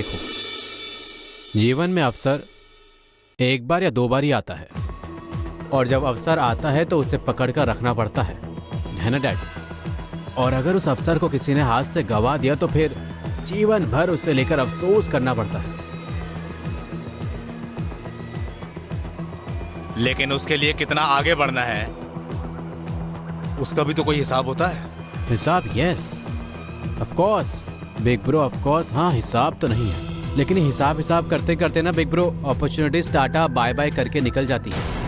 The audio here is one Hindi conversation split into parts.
देखो, जीवन में अवसर एक बार या दो बार ही आता है, और जब अवसर आता है तो उसे पकड़ कर रखना पड़ता है ना डैड? और अगर उस अवसर को किसी ने हाथ से गवा दिया तो फिर जीवन भर उसे लेकर अफसोस करना पड़ता है। लेकिन उसके लिए कितना आगे बढ़ना है, उसका भी तो कोई हिसाब होता है। हिसाब? Yes of course big bro, of course. हाँ, हिसाब तो नहीं है, लेकिन हिसाब करते करते ना big bro, opportunities tata bye bye करके निकल जाती है।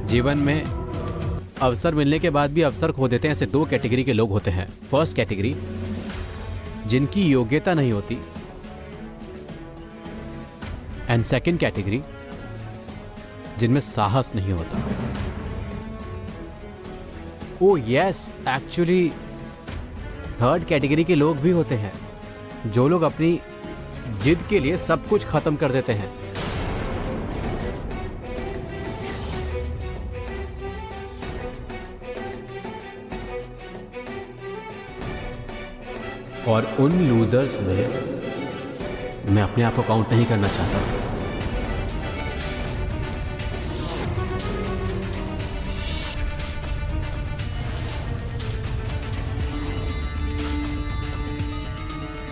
जीवन में अवसर मिलने के बाद भी अवसर खो देते हैं, ऐसे दो कैटेगरी के लोग होते हैं। फर्स्ट कैटेगरी, जिनकी योग्यता नहीं होती, एंड सेकंड कैटेगरी, जिनमें साहस नहीं होता। ओ यस, एक्चुअली थर्ड कैटेगरी के लोग भी होते हैं, जो लोग अपनी जिद के लिए सब कुछ खत्म कर देते हैं। और उन लूजर्स में मैं अपने आप को काउंट नहीं करना चाहता।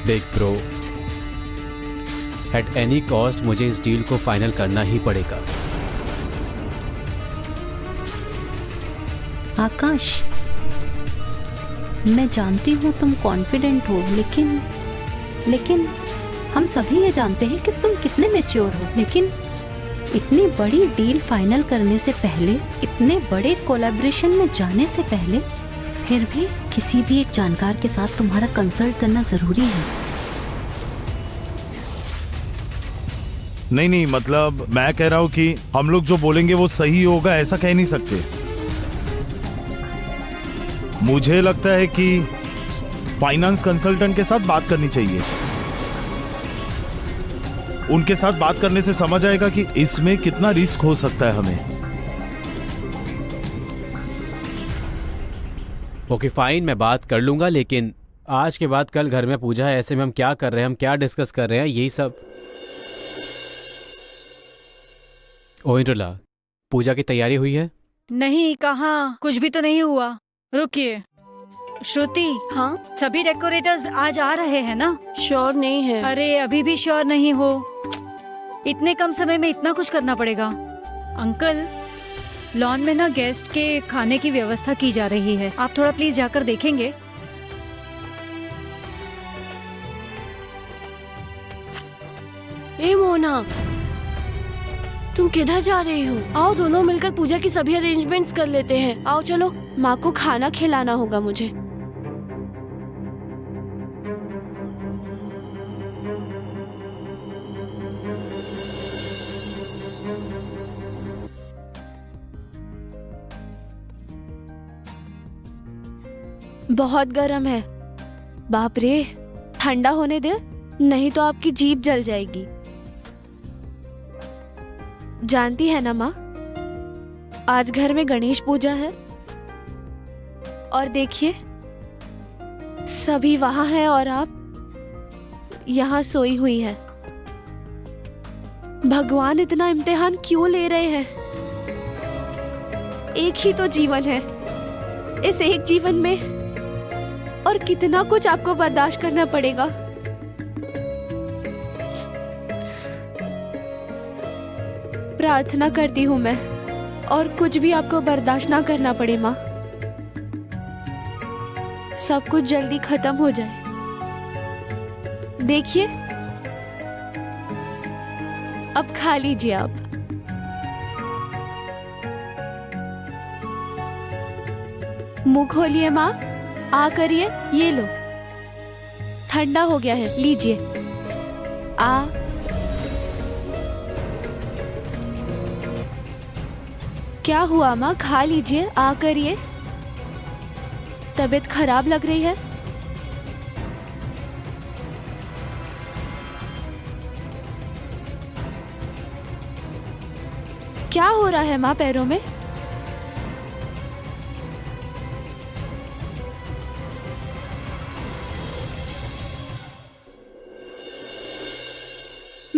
Big bro, eight any cost मुझे इस डील को फाइनल करना ही पड़ेगा। आकाश, मैं जानती हूँ तुम कॉन्फिडेंट हो, लेकिन हम सभी ये जानते हैं कि तुम कितने मैच्योर हो। लेकिन इतनी बड़ी डील फाइनल करने से पहले, इतने बड़े कोलैबोरेशन में जाने से पहले, फिर भी किसी भी एक जानकार के साथ तुम्हारा कंसल्ट करना जरूरी है। नहीं, मतलब मैं कह रहा हूँ कि हम लोग जो बोलेंगे वो सही होगा, ऐसा कह नहीं सकते। मुझे लगता है कि फाइनेंस कंसल्टेंट के साथ बात करनी चाहिए। उनके साथ बात करने से समझ आएगा कि इसमें कितना रिस्क हो सकता है हमें। ओके फाइन, मैं बात कर लूंगा, लेकिन आज के बाद कल घर में पूजा है, ऐसे में हम क्या कर रहे हैं, हम क्या डिस्कस कर रहे हैं, यही सब। ओइंद्रला, पूजा की तैयारी हुई है? नहीं, कहाँ, कुछ भी तो नहीं हुआ। रुकिए श्रुति, हाँ, सभी डेकोरेटर्स आज आ रहे हैं ना? श्योर नहीं है। अरे अभी भी श्योर नहीं हो? इतने कम समय में इतना कुछ करना पड़ेगा। अंकल, लॉन में ना गेस्ट के खाने की व्यवस्था की जा रही है, आप थोड़ा प्लीज जाकर देखेंगे? ए मोना, तुम किधर जा रही हो? आओ दोनों मिलकर पूजा की सभी अरेंजमेंट्स कर लेते हैं। आओ चलो, माँ को खाना खिलाना होगा मुझे। बहुत गर्म है। बाप रे, ठंडा होने दे, नहीं तो आपकी जीभ जल जाएगी। जानती है ना माँ, आज घर में गणेश पूजा है और देखिए सभी वहां हैं और आप यहाँ सोई हुई हैं। भगवान इतना इम्तिहान क्यों ले रहे हैं? एक ही तो जीवन है, इस एक जीवन में और कितना कुछ आपको बर्दाश्त करना पड़ेगा। प्रार्थना करती हूँ मैं, और कुछ भी आपको बर्दाश्त ना करना पड़े माँ। सब कुछ जल्दी खत्म हो जाए। देखिए, अब खा लीजिए आप। मुंह खोलिए माँ, आ करिए, ये लो, ठंडा हो गया है, लीजिए। आ क्या हुआ माँ, खा लीजिए, आ करिए। तबीयत खराब लग रही है? क्या हो रहा है माँ पैरों में?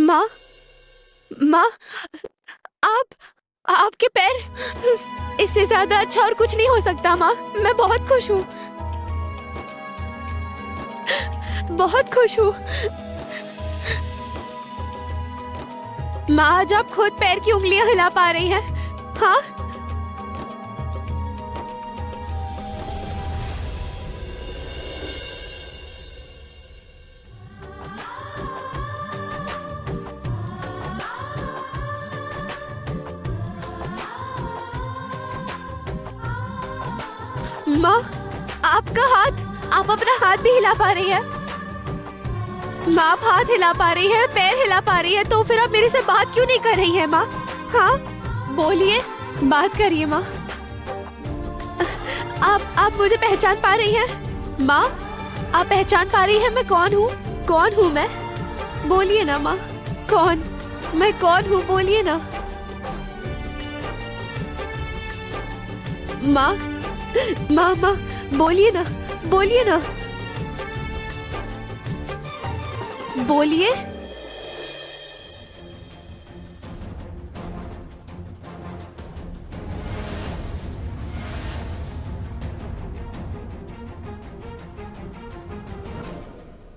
माँ, माँ, आपके पैर, इससे ज्यादा अच्छा और कुछ नहीं हो सकता माँ। मैं बहुत खुश हूँ, बहुत खुश हूँ। माँ, आज आप खुद पैर की उंगलियां हिला पा रही हैं। हाँ, माँ, आपका हाथ, आप अपना हाथ भी हिला पा रही है। माँ, आप हाथ हिला पा रही है, पैर हिला पा रही है, तो फिर आप मेरे से बात क्यों नहीं कर रही है माँ? हाँ, बोलिए, बात करिए माँ। आप मुझे पहचान पा रही हैं? माँ, आप पहचान पा रही हैं मैं कौन हूँ? कौन हूँ मैं? बोलिए ना माँ, मैं कौन हूँ? बोलिए ना माँ। माँ, बोलिए ना, बोलिए ना, बोलिए।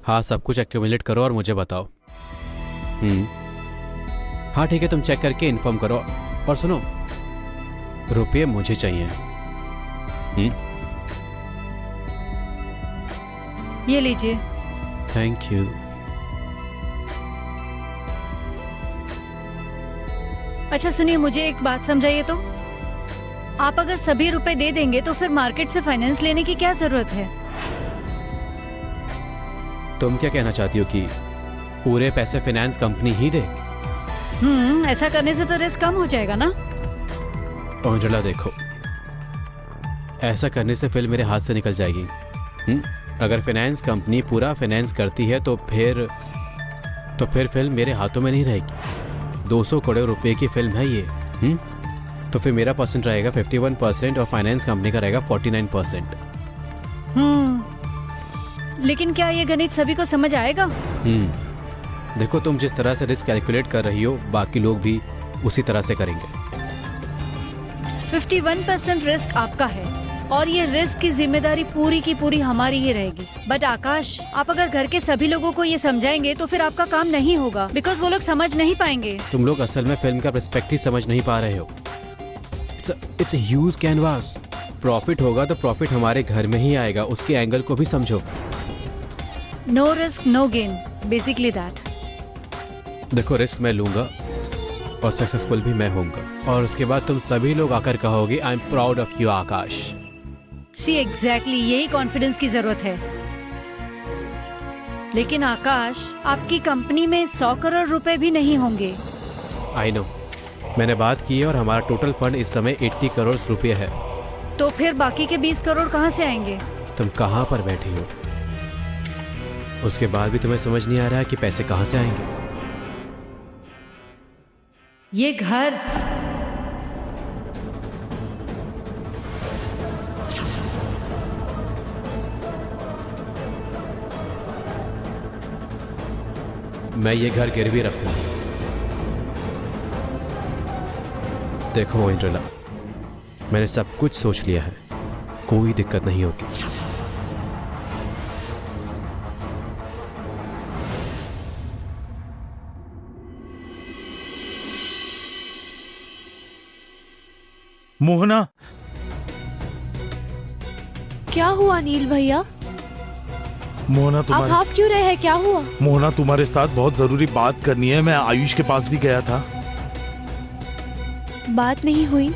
हाँ, सब कुछ एक्यूमुलेट करो और मुझे बताओ। हाँ ठीक है, तुम चेक करके इन्फॉर्म करो। और सुनो, रुपये मुझे चाहिए। ये लीजिए। Thank you. अच्छा सुनिए, मुझे एक बात समझाइए तो। आप अगर सभी रुपए दे देंगे तो फिर मार्केट से फाइनेंस लेने की क्या जरूरत है? तुम क्या कहना चाहती हो कि पूरे पैसे फाइनेंस कंपनी ही दे? ऐसा करने से तो रिस्क कम हो जाएगा ना। अंजुला देखो, ऐसा करने से फिल्म मेरे हाथ से निकल जाएगी। अगर फाइनेंस कंपनी पूरा फाइनेंस करती है तो फिर फिल्म मेरे हाथों में नहीं रहेगी। 200 करोड़ रुपए की फिल्म है ये। तो फिर मेरा परसेंट रहेगा 51% और फाइनेंस कंपनी का रहेगा 49%। लेकिन क्या ये गणित सभी को समझ आएगा? देखो, तुम जिस तरह से रिस्क कैलकुलेट कर रही हो, बाकी लोग भी उसी तरह से करेंगे। 51% रिस्क आपका है और ये रिस्क की जिम्मेदारी पूरी की पूरी हमारी ही रहेगी। बट आकाश, आप अगर घर के सभी लोगों को ये समझाएंगे तो फिर आपका काम नहीं होगा, बिकॉज वो लोग समझ नहीं पाएंगे। तुम लोग असल में फिल्म का पर्सपेक्टिव समझ नहीं पा रहे हो। It's a huge canvas. Profit होगा तो प्रॉफिट हमारे घर में ही आएगा, उसके एंगल को भी समझो। No risk no gain, basically that. देखो, रिस्क मैं लूंगा और सक्सेसफुल भी मैं होऊंगा, और उसके बाद तुम सभी लोग आकर कहोगे I am proud of you Akash. See exactly, यही कॉन्फिडेंस की जरूरत है। लेकिन आकाश, आपकी कंपनी में 100 करोड़ रुपए भी नहीं होंगे। आई नो, मैंने बात की है और हमारा टोटल फंड इस समय 80 करोड़ रुपए है। तो फिर बाकी के 20 करोड़ कहाँ से आएंगे? तुम कहाँ पर बैठी हो? उसके बाद भी तुम्हें समझ नहीं आ रहा है कि पैसे कहाँ से आएंगे? ये घर, मैं ये घर गिरवी रखूंगा। देखो एंजेला, मैंने सब कुछ सोच लिया है, कोई दिक्कत नहीं होगी। मोहना, क्या हुआ नील भैया? मोहना आप तुम्हारे हाफ क्यों रहे हैं? क्या हुआ? मोहना, तुम्हारे साथ बहुत जरूरी बात करनी है। मैं आयुष के पास भी गया था। बात नहीं हुई?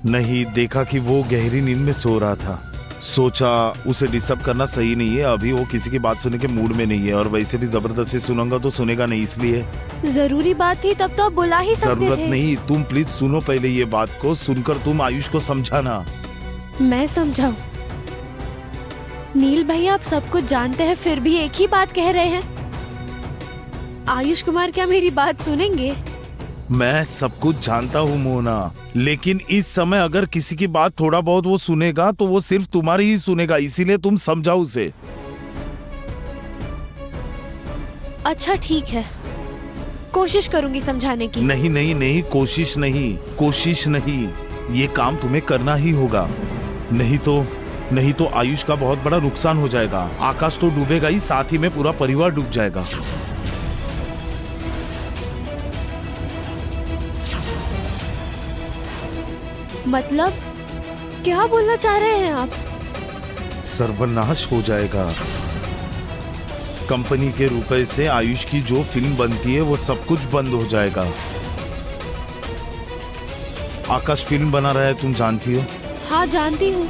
नहीं, देखा कि वो गहरी नींद में सो रहा था। सोचा उसे डिस्टर्ब करना सही नहीं है, अभी वो किसी की बात सुनने के मूड में नहीं है, और वैसे भी जबरदस्ती सुनूंगा तो सुनेगा नहीं, इसलिए। जरूरी बात थी तब तो आप बुला ही सकते जरूरत थे। नहीं, तुम प्लीज सुनो पहले ये बात को। सुनकर तुम आयुष को समझाना। मैं समझाऊं? नील भैया, आप सब कुछ जानते हैं फिर भी एक ही बात कह रहे हैं। आयुष कुमार क्या मेरी बात सुनेंगे? मैं सब कुछ जानता हूँ मोहना, लेकिन इस समय अगर किसी की बात थोड़ा बहुत वो सुनेगा तो वो सिर्फ तुम्हारी ही सुनेगा, इसीलिए तुम समझाओ उसे। अच्छा ठीक है, कोशिश करूंगी समझाने की। नहीं नहीं नहीं, कोशिश नहीं, कोशिश नहीं, ये काम तुम्हें करना ही होगा। नहीं तो आयुष का बहुत बड़ा नुकसान हो जाएगा। आकाश तो डूबेगा ही, साथ ही में पूरा परिवार डूब जाएगा। मतलब क्या बोलना चाह रहे हैं आप? सर्वनाश हो जाएगा। कंपनी के रुपए से आयुष की जो फिल्म बनती है वो सब कुछ बंद हो जाएगा। आकाश फिल्म बना रहा है, तुम जानती हो। हाँ जानती हूँ।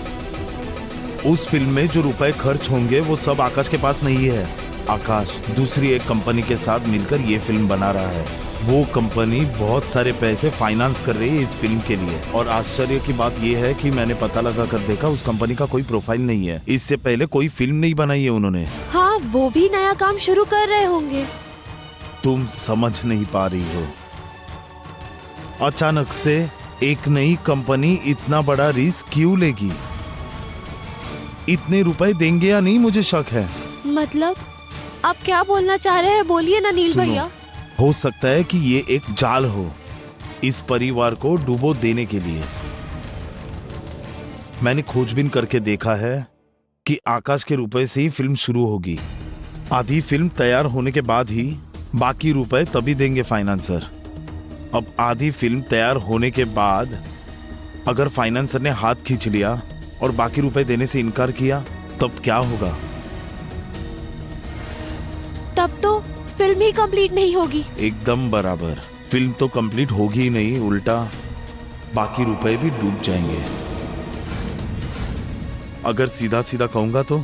उस फिल्म में जो रुपए खर्च होंगे वो सब आकाश के पास नहीं है। आकाश दूसरी एक कंपनी के साथ मिलकर ये फिल्म बना रहा है। वो कंपनी बहुत सारे पैसे फाइनेंस कर रही है इस फिल्म के लिए। और आश्चर्य की बात ये है कि मैंने पता लगा कर देखा, उस कंपनी का कोई प्रोफाइल नहीं है। इससे पहले कोई फिल्म नहीं बनाई है उन्होंने। हाँ, वो भी नया काम शुरू कर रहे होंगे। तुम समझ नहीं पा रही हो। अचानक से एक नई कंपनी इतना बड़ा रिस्क क्यों लेगी? इतने रुपए देंगे या नहीं, मुझे शक है। मतलब आप क्या बोलना चाह रहे हैं? बोलिए ना नील सुनो, भैया। हो सकता है कि ये एक जाल हो इस परिवार को डुबो देने के लिए। मैंने खोजबीन करके देखा है कि आकाश के रुपए से ही फिल्म शुरू होगी। आधी फिल्म तैयार होने के बाद ही बाकी रुपए तभी देंगे फाइनेंसर। अब आधी फिल्म तैयार होने के बाद अगर फाइनेंसर ने हाथ खींच लिया और बाकी रुपए देने से इनकार किया, तब क्या होगा? तब तो फिल्म ही कंप्लीट नहीं होगी। एकदम बराबर। फिल्म तो कंप्लीट होगी ही नहीं, उल्टा बाकी रुपए भी डूब जाएंगे। अगर सीधा सीधा कहूंगा तो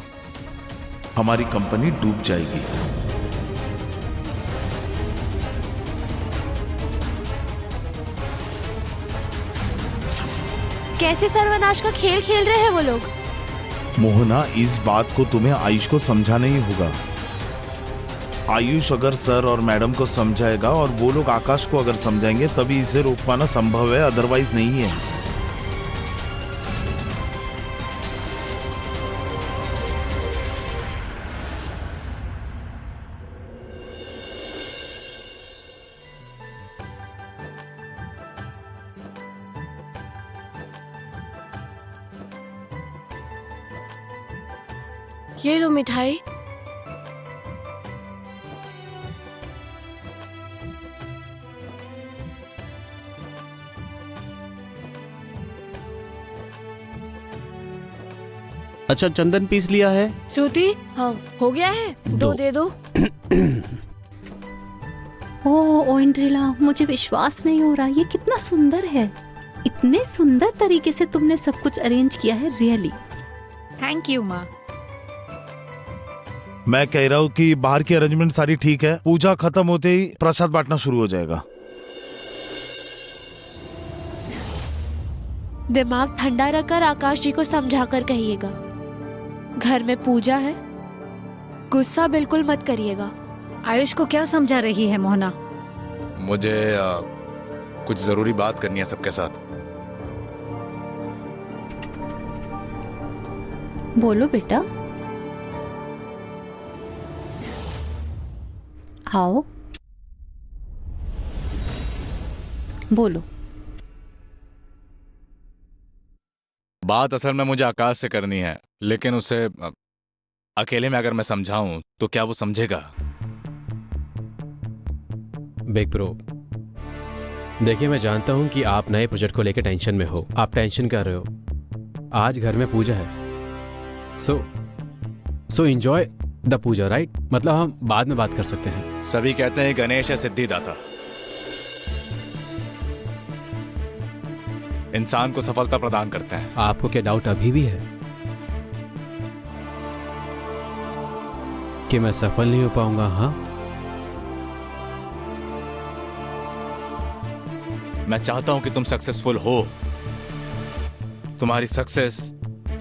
हमारी कंपनी डूब जाएगी। कैसे सर्वनाश का खेल खेल रहे हैं वो लोग? मोहना, इस बात को तुम्हें आयुष को समझाना ही होगा। आयुष अगर सर और मैडम को समझाएगा और वो लोग आकाश को अगर समझाएंगे तभी इसे रोक पाना संभव है, अदरवाइज नहीं है। ये लो मिठाई। अच्छा, चंदन पीस लिया है? श्रुति, हाँ हो गया है, दो दे दो। ओ इंद्रिला, मुझे विश्वास नहीं हो रहा, ये कितना सुंदर है। इतने सुंदर तरीके से तुमने सब कुछ अरेंज किया है, रियली। थैंक यू माँ। मैं कह रहा हूँ कि बाहर की अरेंजमेंट सारी ठीक है। पूजा खत्म होते ही प्रसाद बांटना शुरू हो जाएगा। दिमाग ठंडा रखकर आकाश जी को समझा कर कहिएगा, घर में पूजा है, गुस्सा बिल्कुल मत करिएगा। आयुष को क्या समझा रही है मोहना? मुझे कुछ जरूरी बात करनी है सबके साथ। बोलो बेटा, आओ बोलो। बात असल में मुझे आकाश से करनी है, लेकिन उसे अकेले में अगर मैं समझाऊं तो क्या वो समझेगा? बिग ब्रो, देखिए मैं जानता हूं कि आप नए प्रोजेक्ट को लेकर टेंशन में हो। आप टेंशन कर रहे हो। आज घर में पूजा है, so enjoy the puja, right? मतलब हम बाद में बात कर सकते हैं। सभी कहते हैं गणेश है सिद्धिदाता, इंसान को सफलता प्रदान करते हैं। आपको क्या डाउट अभी भी है कि मैं सफल नहीं हो पाऊंगा? हाँ, मैं चाहता हूं कि तुम सक्सेसफुल हो, तुम्हारी सक्सेस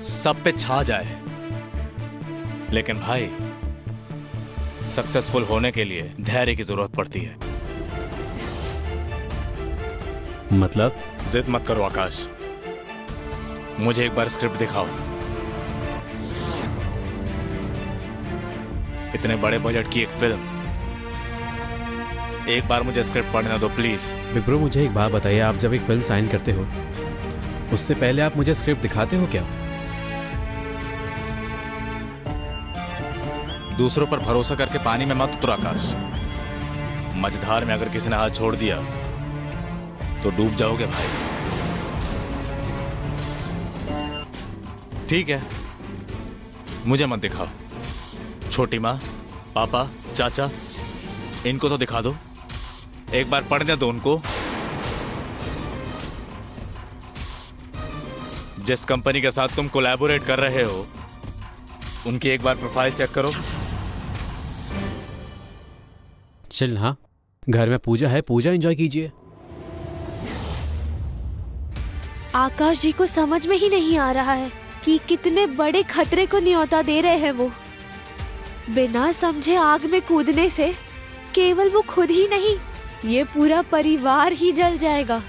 सब पे छा जाए। लेकिन भाई, सक्सेसफुल होने के लिए धैर्य की जरूरत पड़ती है। मतलब जिद मत करो आकाश, मुझे एक बार स्क्रिप्ट दिखाओ। इतने बड़े बजट की एक फिल्म, एक बार मुझे स्क्रिप्ट पढ़ने दो प्लीज। विप्रो, मुझे एक बात बताइए, आप जब एक फिल्म साइन करते हो उससे पहले आप मुझे स्क्रिप्ट दिखाते हो क्या? दूसरों पर भरोसा करके पानी में मत उतर आकाश। मझधार में अगर किसी ने हाथ छोड़ दिया तो डूब जाओगे भाई। ठीक है, मुझे मत दिखाओ। छोटी माँ, पापा, चाचा, इनको तो दिखा दो, एक बार पढ़ने दो उनको। जिस कंपनी के साथ तुम कोलैबोरेट कर रहे हो उनकी एक बार प्रोफाइल चेक करो। चल, हाँ, घर में पूजा है, पूजा एंजॉय कीजिए। आकाश जी को समझ में ही नहीं आ रहा है कि कितने बड़े खतरे को न्योता दे रहे हैं वो। बिना समझे आग में कूदने से केवल वो खुद ही नहीं, ये पूरा परिवार ही जल जाएगा।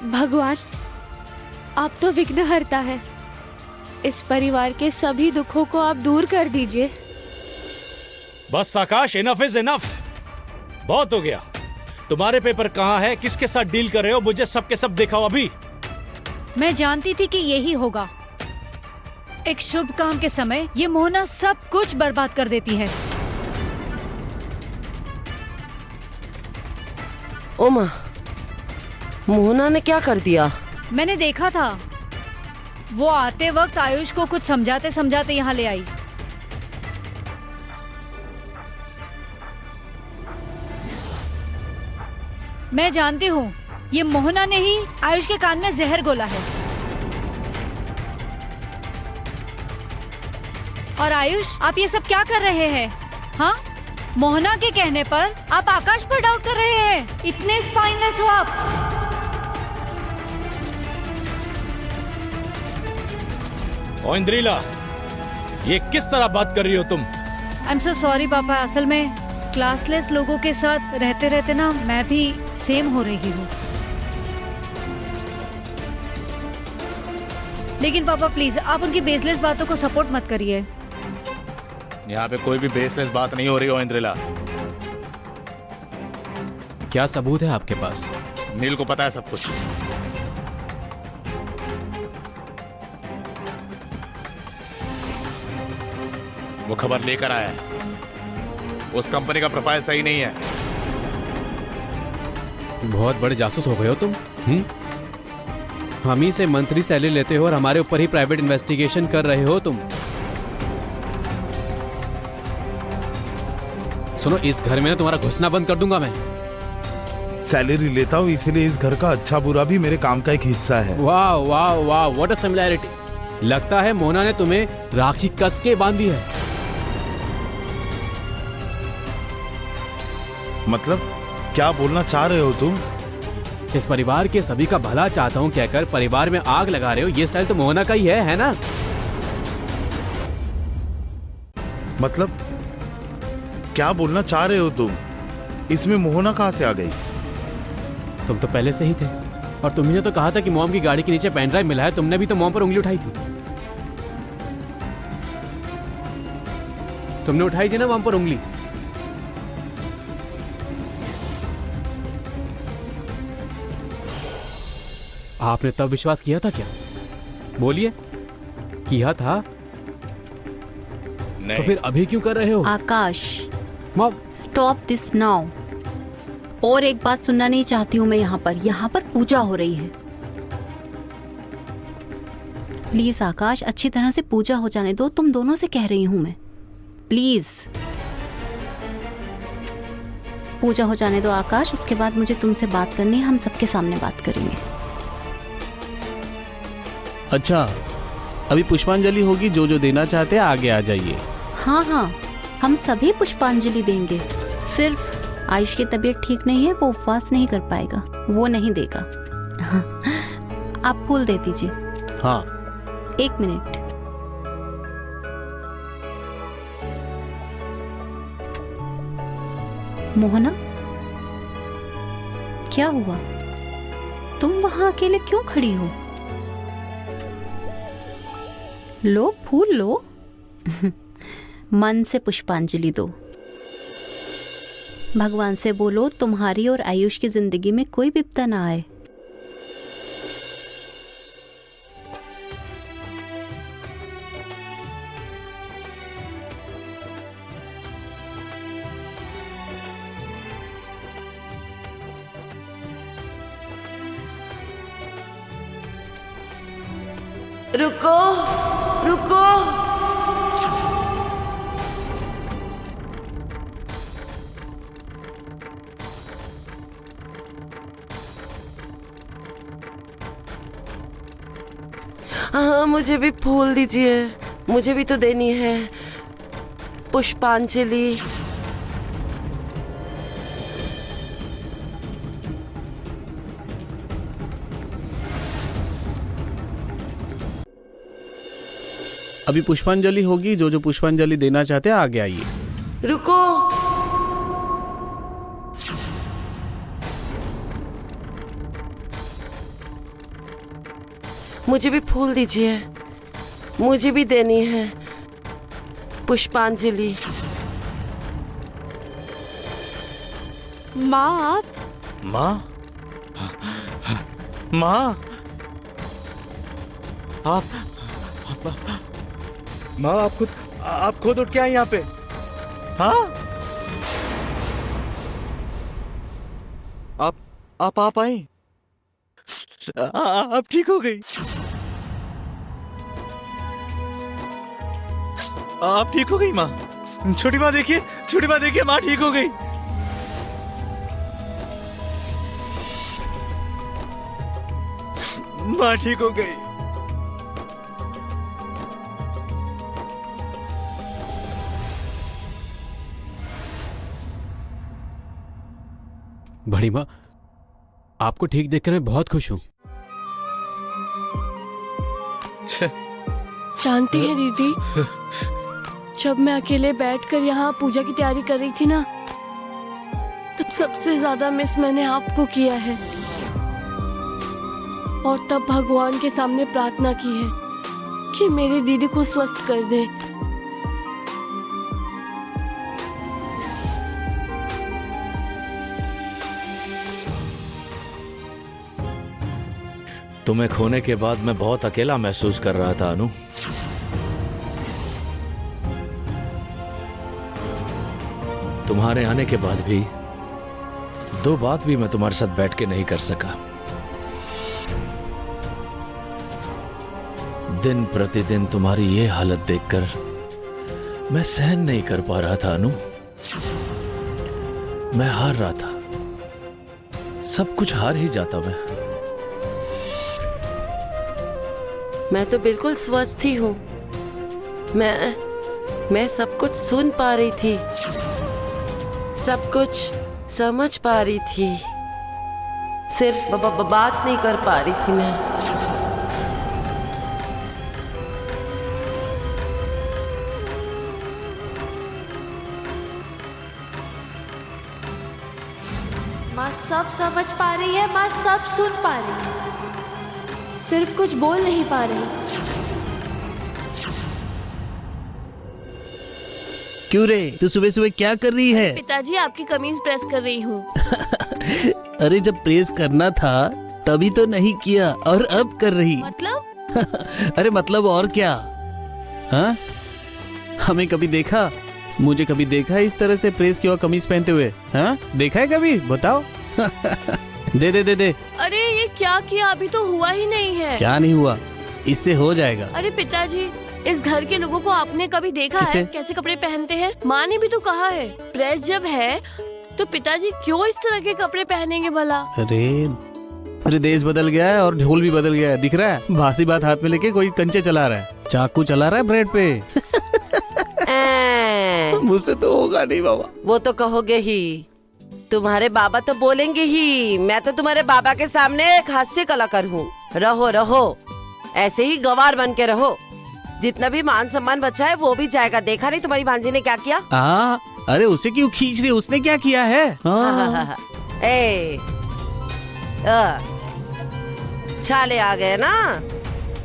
भगवान, आप तो विघ्नहर्ता है, इस परिवार के सभी दुखों को आप दूर कर दीजिए। बस आकाश, इनफ इज इनफ। बहुत हो गया। तुम्हारे पेपर कहाँ है, किसके साथ डील कर रहे हो, मुझे सब के सब दिखाओ अभी। मैं जानती थी कि यही होगा। एक शुभ काम के समय ये मोहना सब कुछ बर्बाद कर देती है। ओमा, मोहना ने क्या कर दिया? मैंने देखा था, वो आते वक्त आयुष को कुछ समझाते समझाते यहाँ ले आई। मैं जानती हूँ ये मोहना ने ही आयुष के कान में जहर घोला है। और आयुष, आप ये सब क्या कर रहे हैं? हाँ, मोहना के कहने पर आप आकाश पर डाउट कर रहे हैं। इतने स्पाइनलेस हो आप। ओ इंद्रिला, ये किस तरह बात कर रही हो तुम? आई एम सो सॉरी पापा, असल में क्लासलेस लोगों के साथ रहते रहते ना मैं भी सेम हो रही हूँ। लेकिन पापा प्लीज, आप उनकी बेसलेस बातों को सपोर्ट मत करिए। यहाँ पे कोई भी बेसलेस बात नहीं हो रही हो इंद्रिला। क्या सबूत है आपके पास? नील को पता है सब कुछ। वो खबर लेकर आया है। उस कंपनी का प्रोफाइल सही नहीं है। बहुत बड़े जासूस हो गए हो तुम। हम ही से मंथली सैलरी लेते हो और हमारे ऊपर ही प्राइवेट इन्वेस्टिगेशन कर रहे हो तुम। सुनो, इस घर में ना तुम्हारा घुसना बंद कर दूंगा मैं। सैलरी लेता हूँ इसीलिए इस घर का अच्छा बुरा भी मेरे काम का एक हिस्सा है। वाह वाह वाह, व्हाट अ सिमिलैरिटी। लगता है मोना ने तुम्हें राखी कस के बांधी है। मतलब क्या बोलना चाह रहे हो तुम? इस परिवार के सभी का भला चाहता हूं कहकर परिवार में आग लगा रहे हो। ये स्टाइल तो मोहना का ही है ना? मतलब क्या बोलना चाह रहे हो तुम? इसमें मोहना कहाँ से आ गई? तुम तो पहले से ही थे। और तुमने तो कहा था कि मॉम की गाड़ी के नीचे पेन ड्राइव मिला है। तुमने भी तो मॉम पर उंगली उठाई थी। तुमने उठाई थी ना मॉम पर उंगली। आपने तब विश्वास किया था क्या? बोलिए, किया था? नहीं। तो फिर अभी क्यों कर रहे हो? आकाश, मॉम, स्टॉप दिस नाउ। और एक बात सुनना नहीं चाहती हूँ मैं। यहाँ पर पूजा हो रही है। प्लीज आकाश, अच्छी तरह से पूजा हो जाने दो। तुम दोनों से कह रही हूँ मैं, प्लीज पूजा हो जाने दो आकाश। उसके बाद मुझे तुमसे बात करनी है। हम सबके सामने बात करेंगे। अच्छा, अभी पुष्पांजलि होगी। जो जो देना चाहते हैं आगे आ जाइए। हाँ हाँ, हम सभी पुष्पांजलि देंगे। सिर्फ आयुष की तबीयत ठीक नहीं है, वो उपवास नहीं कर पाएगा, वो नहीं देगा। हाँ, आप फूल दे दीजिए। हाँ, 1 मिनट। मोहना, क्या हुआ? तुम वहां अकेले क्यों खड़ी हो? लो फूल लो। मन से पुष्पांजलि दो। भगवान से बोलो तुम्हारी और आयुष की जिंदगी में कोई विपदा ना आए। रुको रुको। हाँ, मुझे भी फूल दीजिए, मुझे भी तो देनी है पुष्पांजलि। अभी पुष्पांजलि होगी। जो जो पुष्पांजलि देना चाहते हैं आगे आइए। रुको। मुझे भी फूल दीजिए, मुझे भी देनी है पुष्पांजलि। माँ आप माँ, माँ, माँ आप खुद उठ के आए यहाँ पे। हाँ, आप आई। आप ठीक हो गई। आप ठीक हो गई माँ। छोटी माँ देखिए, छोटी माँ देखिए, माँ ठीक हो गई। माँ ठीक हो गई। बड़ी माँ, आपको ठीक देखकर मैं बहुत खुश हूँ। जानती है दीदी, जब मैं अकेले बैठकर यहाँ पूजा की तैयारी कर रही थी ना, तब सबसे ज्यादा मिस मैंने आपको किया है। और तब भगवान के सामने प्रार्थना की है कि मेरी दीदी को स्वस्थ कर दे। तुम्हें खोने के बाद मैं बहुत अकेला महसूस कर रहा था अनु। तुम्हारे आने के बाद भी 2 बात भी मैं तुम्हारे साथ बैठ के नहीं कर सका। दिन प्रतिदिन तुम्हारी ये हालत देखकर मैं सहन नहीं कर पा रहा था अनु। मैं हार रहा था, सब कुछ हार ही जाता मैं तो बिल्कुल स्वस्थ ही हूँ। मैं सब कुछ सुन पा रही थी, सब कुछ समझ पा रही थी, सिर्फ बात नहीं कर पा रही थी मैं। माँ सब समझ पा रही है, माँ सब सुन पा रही है, सिर्फ कुछ बोल नहीं पा रही। क्यों रे, तू सुबह सुबह क्या कर रही है? पिताजी आपकी कमीज प्रेस कर रही हूँ। अरे जब प्रेस करना था तभी तो नहीं किया और अब कर रही। मतलब? अरे मतलब और क्या? हाँ, हमें कभी देखा, मुझे कभी देखा इस तरह से प्रेस किया कमीज पहनते हुए? हाँ, देखा है कभी? बताओ। दे दे दे दे। अरे ये क्या किया? अभी तो हुआ ही नहीं है। क्या नहीं हुआ? इससे हो जाएगा। अरे पिताजी, इस घर के लोगों को आपने कभी देखा किसे? है कैसे कपड़े पहनते हैं? माँ ने भी तो कहा है प्रेस जब है तो पिताजी क्यों इस तरह के कपड़े पहनेंगे भला? अरे देश बदल गया है और ढोल भी बदल गया है, दिख रहा है? भासी बात हाथ में लेके कोई कंचे चला रहा है, चाकू चला रहा है ब्रेड पे। मुझसे तो होगा नहीं बाबा। वो तो कहोगे ही, तुम्हारे बाबा तो बोलेंगे ही। मैं तो तुम्हारे बाबा के सामने एक हास्य कलाकार हूँ। रहो रहो, ऐसे ही गवार बन के रहो। जितना भी मान सम्मान बचा है वो भी जाएगा। देखा नहीं तुम्हारी भांजी ने क्या किया? अरे उसे क्यों खींच रही? उसने क्या किया है? छाले आ गए ना?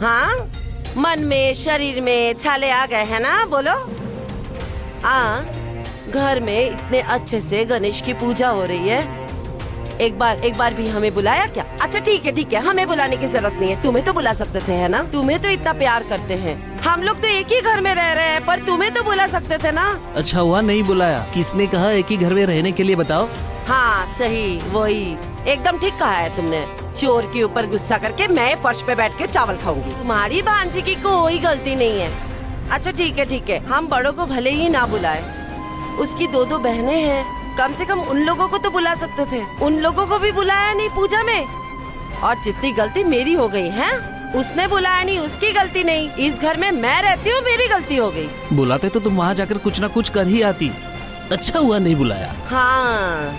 हाँ, मन में शरीर में छाले आ गए हैं ना, बोलो। घर में इतने अच्छे से गणेश की पूजा हो रही है, एक बार भी हमें बुलाया क्या? अच्छा ठीक है, हमें बुलाने की जरूरत नहीं है। तुम्हें तो बुला सकते थे, है ना? तुम्हें तो इतना प्यार करते हैं। हम लोग तो एक ही घर में रह रहे हैं, पर तुम्हें तो बुला सकते थे ना। अच्छा हुआ नहीं बुलाया। किसने कहा एक ही घर में रहने के लिए, बताओ? हाँ सही, वही एकदम ठीक कहा है तुमने। चोर के ऊपर गुस्सा करके मैं फर्श पे बैठ के चावल खाऊंगी। तुम्हारी भांजी की कोई गलती नहीं है। अच्छा ठीक है, हम बड़ों को भले ही ना बुलाए, उसकी 2 बहनें हैं, कम से कम उन लोगों को तो बुला सकते थे। उन लोगों को भी बुलाया नहीं पूजा में, और जितनी गलती मेरी हो गई है, उसने बुलाया नहीं, उसकी गलती नहीं। इस घर में मैं रहती हूँ, मेरी गलती हो गई। बुलाते तो तुम वहाँ जाकर कुछ ना कुछ कर ही आती। अच्छा हुआ नहीं बुलाया। हाँ,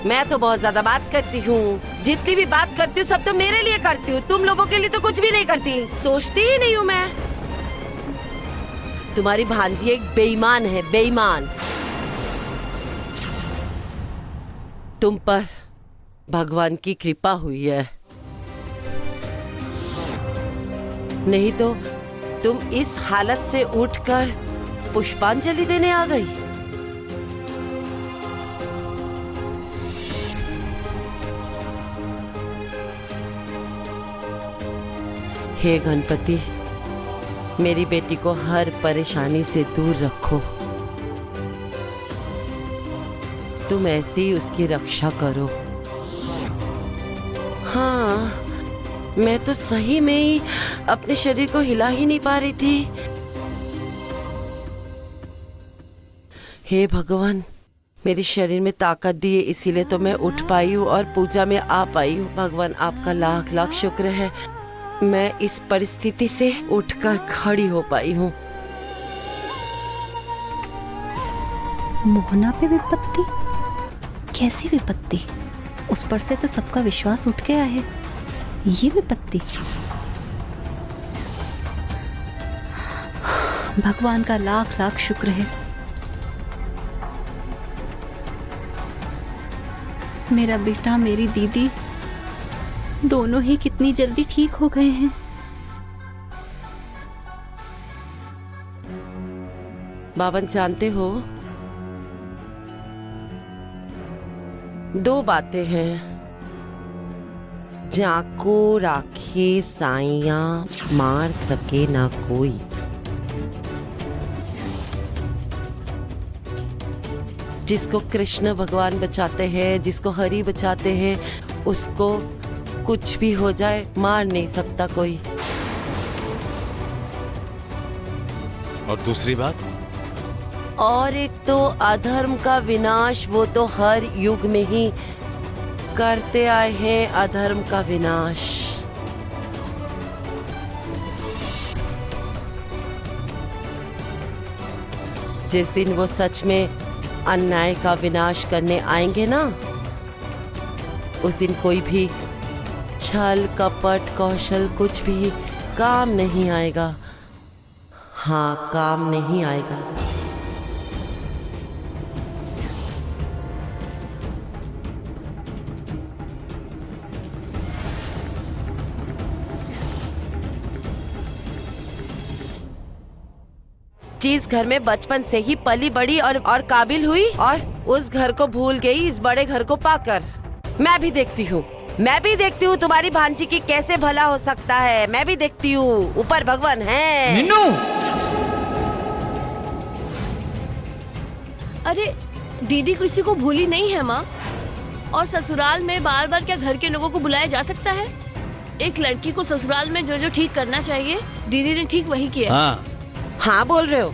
मैं तो बहुत ज्यादा बात करती हूँ। जितनी भी बात करती हूँ सब तो मेरे लिए करती हूँ, तुम लोगों के लिए तो कुछ भी नहीं करती। सोचती ही नहीं हूँ मैं। तुम्हारी भांजी एक बेईमान है, बेईमान। तुम पर भगवान की कृपा हुई है, नहीं तो तुम इस हालत से उठकर पुष्पांजलि देने आ गई। हे गणपति, मेरी बेटी को हर परेशानी से दूर रखो। तुम ऐसे ही उसकी रक्षा करो। हाँ, मैं तो सही में ही अपने शरीर को हिला ही नहीं पा रही थी। हे भगवान, मेरे शरीर में ताकत दी है, इसीलिए तो मैं उठ पाई हूँ और पूजा में आ पाई हूँ। भगवान आपका लाख लाख शुक्र है, मैं इस परिस्थिति से उठकर खड़ी हो पाई हूँ। मोहना पे विपत्ति? कैसी विपत्ति? उस पर से तो सबका विश्वास उठ गया है। ये विपत्ति? भगवान का लाख लाख शुक्र है, मेरा बेटा मेरी दीदी दोनों ही कितनी जल्दी ठीक हो गए हैं। बाबन, जानते हो, 2 बातें हैं। जाको राखे साइया, मार सके ना कोई। जिसको कृष्ण भगवान बचाते हैं, जिसको हरि बचाते हैं, उसको कुछ भी हो जाए मार नहीं सकता कोई। और दूसरी बात? और एक तो अधर्म का विनाश, वो तो हर युग में ही करते आए हैं, अधर्म का विनाश। जिस दिन वो सच में अन्याय का विनाश करने आएंगे ना, उस दिन कोई भी छल कपट कौशल कुछ भी काम नहीं आएगा। हाँ, काम नहीं आएगा। जिस घर में बचपन से ही पली बड़ी और काबिल हुई, और उस घर को भूल गई इस बड़े घर को पाकर। मैं भी देखती हूँ तुम्हारी भांजी की कैसे भला हो सकता है। मैं भी देखती हूँ, ऊपर भगवान है। मीनू! अरे दीदी किसी को भूली नहीं है माँ। और ससुराल में बार बार क्या घर के लोगों को बुलाया जा सकता है? एक लड़की को ससुराल में जो जो ठीक करना चाहिए, दीदी ने ठीक वही किया। हाँ बोल रहे हो?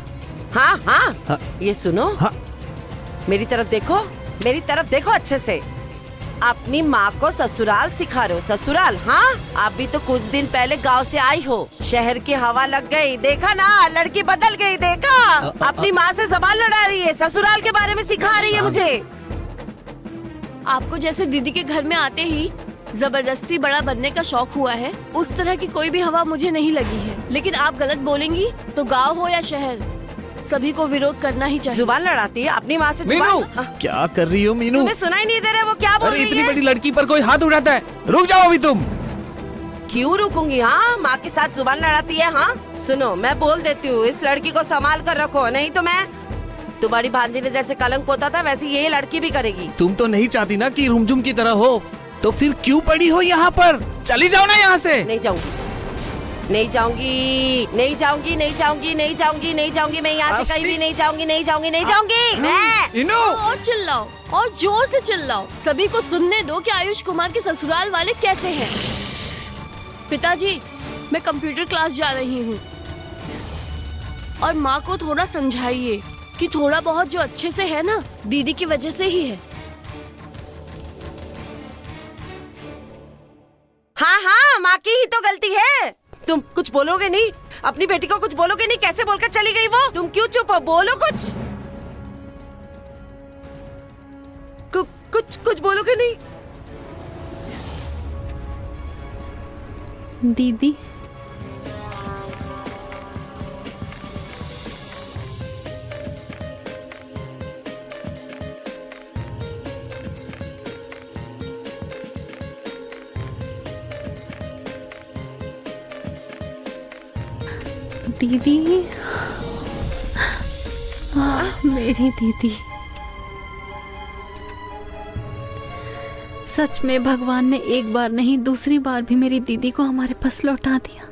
हाँ हाँ, हाँ। ये सुनो, हाँ। मेरी तरफ देखो अच्छे से। अपनी माँ को ससुराल सिखा रहे हो? ससुराल? हाँ, आप भी तो कुछ दिन पहले गांव से आई हो, शहर की हवा लग गई, देखा ना, लड़की बदल गई, देखा? अपनी माँ से सवाल लड़ा रही है, ससुराल के बारे में सिखा रही है मुझे। आपको जैसे दीदी के घर में आते ही जबरदस्ती बड़ा बनने का शौक हुआ है, उस तरह की कोई भी हवा मुझे नहीं लगी है। लेकिन आप गलत बोलेंगी तो गांव हो या शहर, सभी को विरोध करना ही चाहिए। जुबान लड़ाती है अपनी माँ से। जुबान? क्या कर रही हो मीनू? तुम्हें सुनाई नहीं दे रहा वो क्या बोल रही है? इतनी बड़ी लड़की पर कोई हाथ उठाता है? रुक जाओ अभी तुम। क्यों रुकूंगी? हाँ, माँ के साथ जुबान लड़ाती है। हाँ सुनो, मैं बोल देती हूँ, इस लड़की को संभाल कर रखो, नहीं तो मैं तुम्हारी भांजी ने जैसे कलंक पोता था वैसे ये लड़की भी करेगी। तुम तो नहीं चाहती ना कि रुमझुम की तरह हो, तो फिर क्यों पड़ी हो यहाँ पर? चली जाओ ना यहाँ से। नहीं जाऊंगी, नहीं जाऊंगी, नहीं जाऊंगी, नहीं जाऊंगी, नहीं जाऊंगी, नहीं जाऊंगी, मैं यहाँ से कहीं भी नहीं जाऊंगी, नहीं जाऊंगी, नहीं जाऊंगी मैं। इनू, और चिल्लाओ और जोर से चिल्लाओ, सभी को सुनने दो कि आयुष कुमार के ससुराल वाले कैसे हैं। पिताजी, मैं कंप्यूटर क्लास जा रही हूँ और माँ को थोड़ा समझाइए कि थोड़ा बहुत जो अच्छे से है ना, दीदी की वजह से ही है। हाँ हाँ, माँ की ही तो गलती है। तुम कुछ बोलोगे नहीं? अपनी बेटी को कुछ बोलोगे नहीं? कैसे बोलकर चली गई वो? तुम क्यों चुप हो? बोलो कुछ। कुछ बोलोगे नहीं? दीदी, दीदी, मेरी दीदी। सच में भगवान ने एक बार नहीं दूसरी बार भी मेरी दीदी को हमारे पास लौटा दिया।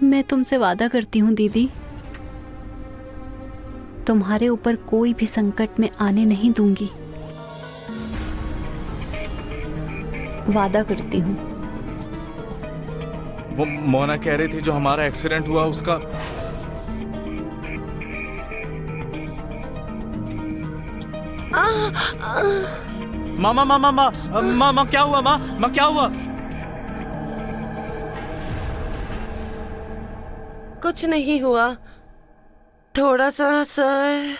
मैं तुमसे वादा करती हूँ दीदी, तुम्हारे ऊपर कोई भी संकट में आने नहीं दूंगी। वादा करती हूँ। वो मोना कह रही थी जो हमारा एक्सीडेंट हुआ उसका। मामा मामा मामा मामा क्या हुआ? माँ क्या हुआ? कुछ नहीं हुआ, थोड़ा सा सर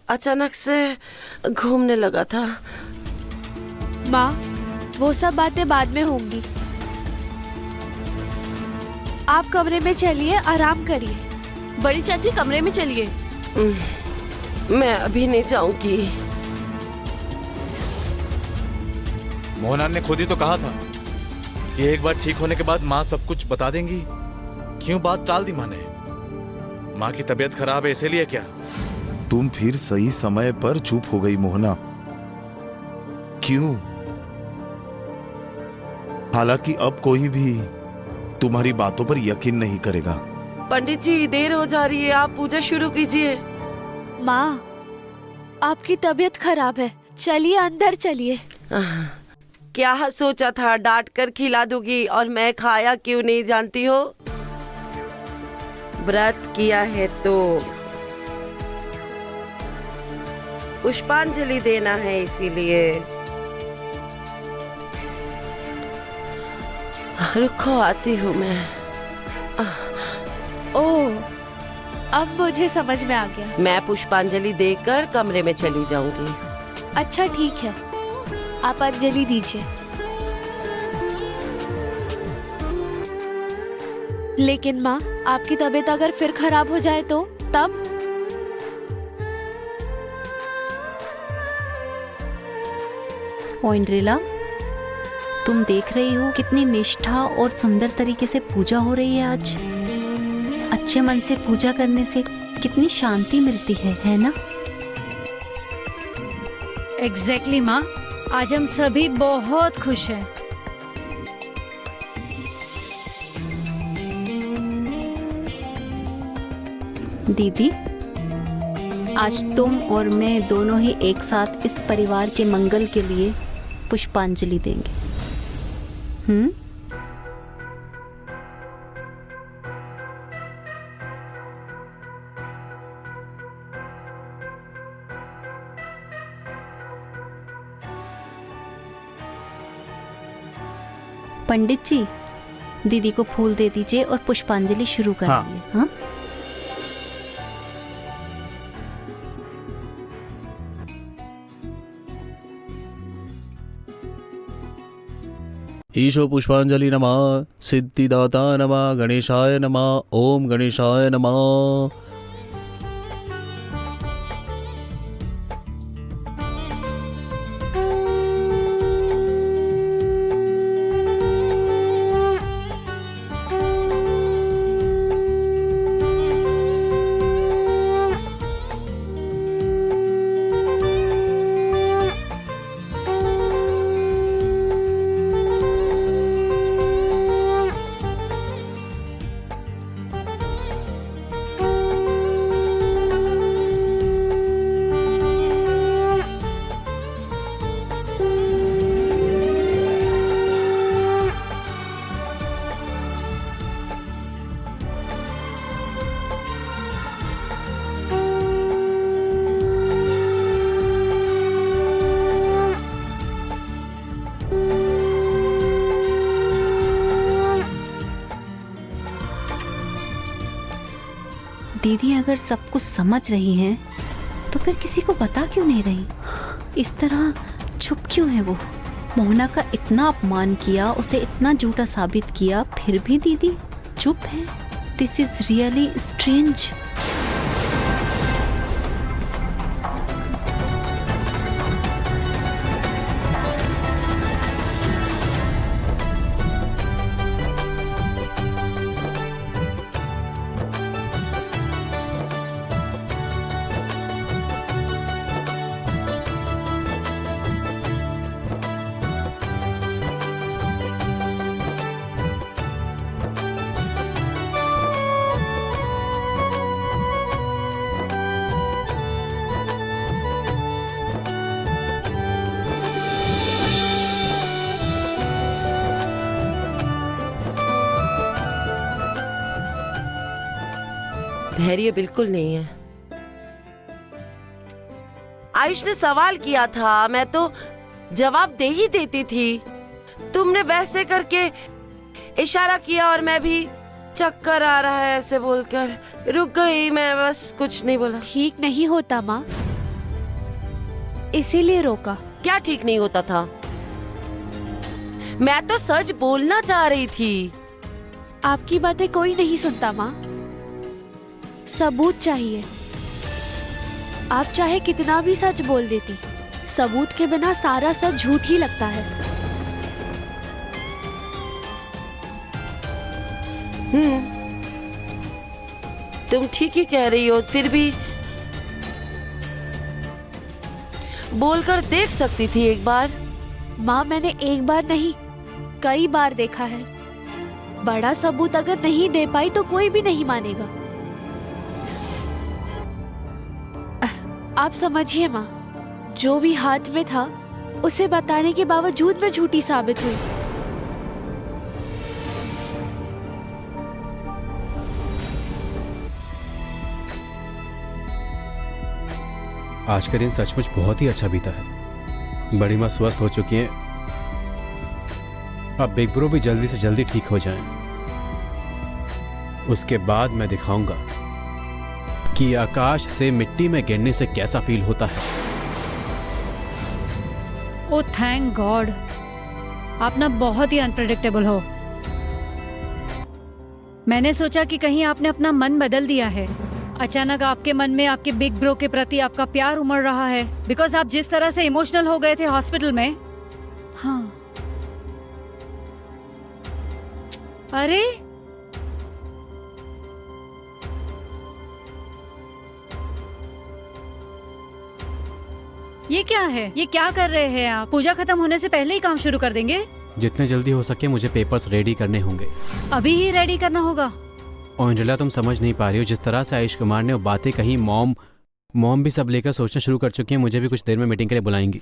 अचानक से घूमने लगा था। माँ, वो सब बातें बाद में होंगी। आप कमरे में चलिए, आराम करिए। बड़ी चाची कमरे में चलिए। मैं अभी नहीं जाऊंगी। मोहना ने खुद ही तो कहा था कि एक बार ठीक होने के बाद माँ सब कुछ बता देंगी। क्यों बात टाल दी माँ ने? माँ की तबीयत खराब है इसीलिए क्या? तुम फिर सही समय पर चुप हो गई मोहना। क्यों? हालांकि अब कोई भी तुम्हारी बातों पर यकीन नहीं करेगा। पंडित जी, देर हो जा रही है, आप पूजा शुरू कीजिए। माँ, आपकी तबीयत खराब है, चलिए अंदर चलिए। क्या सोचा था? डांट कर खिला दूंगी और मैं खाया क्यों नहीं जानती हो? व्रत किया है तो पुष्पांजलि देना है, इसीलिए। रुको, आती हूँ मैं। ओह, अब मुझे समझ में आ गया। मैं पुष्पांजलि देकर कमरे में चली जाऊंगी। अच्छा ठीक है, आप अंजलि दीजिए। लेकिन माँ, आपकी तबीयत अगर फिर खराब हो जाए तो तब? ओइंड्रिला, तुम देख रही हो कितनी निष्ठा और सुंदर तरीके से पूजा हो रही है आज। अच्छे मन से पूजा करने से कितनी शांति मिलती है ना? एग्जैक्टली माँ, आज हम सभी बहुत खुश हैं। दीदी, आज तुम और मैं दोनों ही एक साथ इस परिवार के मंगल के लिए पुष्पांजलि देंगे। पंडित जी, दीदी को फूल दे दीजिए और पुष्पांजलि शुरू करिए। हाँ? ईशो पुष्पांजलि नमः, सिद्धिदाता नमः, गणेशाय नमः, ओम गणेशाय नमः। दीदी अगर सब कुछ समझ रही हैं तो फिर किसी को बता क्यों नहीं रही? इस तरह चुप क्यों है वो? मोहना का इतना अपमान किया, उसे इतना झूठा साबित किया, फिर भी दीदी चुप है। This is really strange. धैर्य बिल्कुल नहीं है। आयुष ने सवाल किया था, मैं तो जवाब दे ही देती थी। तुमने वैसे करके इशारा किया और मैं भी चक्कर आ रहा है ऐसे बोलकर रुक गई। मैं बस कुछ नहीं बोला। ठीक नहीं होता माँ, इसीलिए रोका। क्या ठीक नहीं होता था? मैं तो सच बोलना चाह रही थी। आपकी बातें कोई नहीं सुनता माँ, सबूत चाहिए। आप चाहे कितना भी सच बोल देती, सबूत के बिना सारा सच झूठ ही लगता है। तुम ठीक ही कह रही हो, फिर भी बोलकर देख सकती थी एक बार। माँ मैंने एक बार नहीं कई बार देखा है। बड़ा सबूत अगर नहीं दे पाई तो कोई भी नहीं मानेगा। आप समझिए माँ, जो भी हाथ में था उसे बताने के बावजूद मैं झूठी साबित हुई। आज का दिन सचमुच बहुत ही अच्छा बीता है। बड़ी माँ स्वस्थ हो चुकी हैं। अब बिग ब्रो भी जल्दी से जल्दी ठीक हो जाएं। उसके बाद मैं दिखाऊंगा कि आकाश से मिट्टी में गिरने से कैसा फील होता है। ओ थैंक गॉड, आप ना बहुत ही अनप्रेडिक्टेबल हो। मैंने सोचा कि कहीं आपने अपना मन बदल दिया है। अचानक आपके मन में आपके बिग ब्रो के प्रति आपका प्यार उमड़ रहा है, बिकॉज आप जिस तरह से इमोशनल हो गए थे हॉस्पिटल में। हाँ, अरे ये क्या है? ये क्या कर रहे हैं आप? पूजा खत्म होने से पहले ही काम शुरू कर देंगे? जितने जल्दी हो सके मुझे पेपर्स रेडी करने होंगे। अभी ही रेडी करना होगा? और अंजला, तुम समझ नहीं पा रही हो, जिस तरह से आयुष कुमार ने वो बातें कही, मॉम भी सब लेकर सोचना शुरू कर चुकी हैं। मुझे भी कुछ देर में मीटिंग के लिए बुलाएंगी।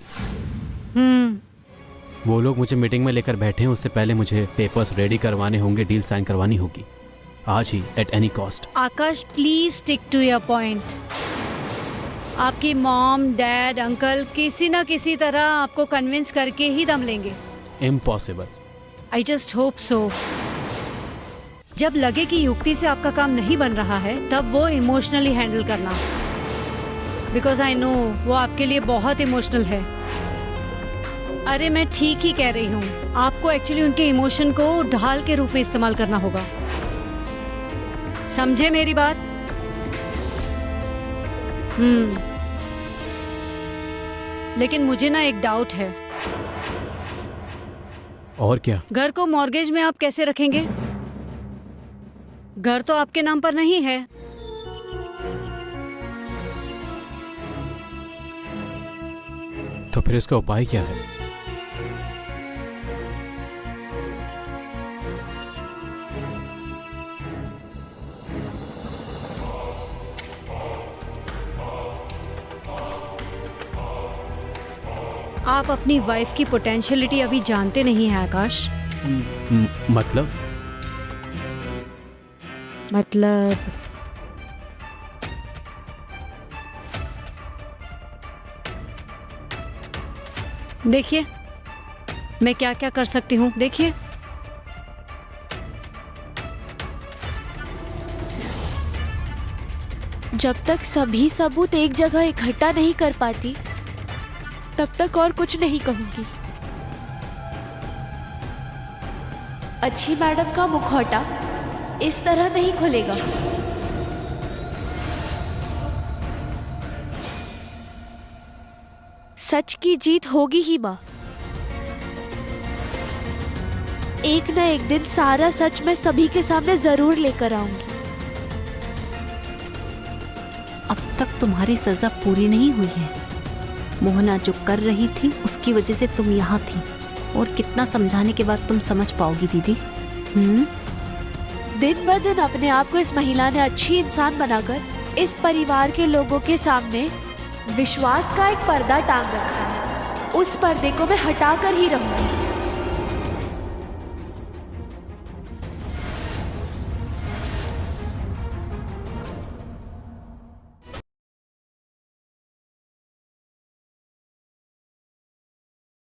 वो लोग मुझे मीटिंग में लेकर बैठे हैं, उससे पहले मुझे पेपर्स रेडी करवाने होंगे, डील साइन करवानी होगी आज ही, at any cost. Akash please stick to your point. आपकी मॉम, डैड, अंकल किसी ना किसी तरह आपको कन्विंस करके ही दम लेंगे। Impossible. I just hope so. जब लगे कि युक्ति से आपका काम नहीं बन रहा है, तब वो इमोशनली हैंडल करना, बिकॉज आई नो वो आपके लिए बहुत इमोशनल है। अरे मैं ठीक ही कह रही हूँ, आपको एक्चुअली उनके इमोशन को ढाल के रूप में इस्तेमाल करना होगा। समझे मेरी बात? लेकिन मुझे ना एक डाउट है। और क्या? घर को मॉर्गेज में आप कैसे रखेंगे? घर तो आपके नाम पर नहीं है। तो फिर इसका उपाय क्या है? आप अपनी वाइफ की पोटेंशियलिटी अभी जानते नहीं हैं आकाश। मतलब देखिए मैं क्या क्या कर सकती हूँ। देखिए जब तक सभी सबूत एक जगह इकट्ठा नहीं कर पाती तब तक और कुछ नहीं कहूंगी। अच्छी मैडम का मुखौटा इस तरह नहीं खुलेगा। सच की जीत होगी ही माँ। एक न एक दिन सारा सच मैं सभी के सामने जरूर लेकर आऊंगी। अब तक तुम्हारी सजा पूरी नहीं हुई है। मोहना जो कर रही थी उसकी वजह से तुम यहाँ थी, और कितना समझाने के बाद तुम समझ पाओगी दीदी? दिन ब दिन अपने आप को इस महिला ने अच्छी इंसान बनाकर इस परिवार के लोगों के सामने विश्वास का एक पर्दा टांग रखा है। उस पर्दे को मैं हटा कर ही रहूंगी।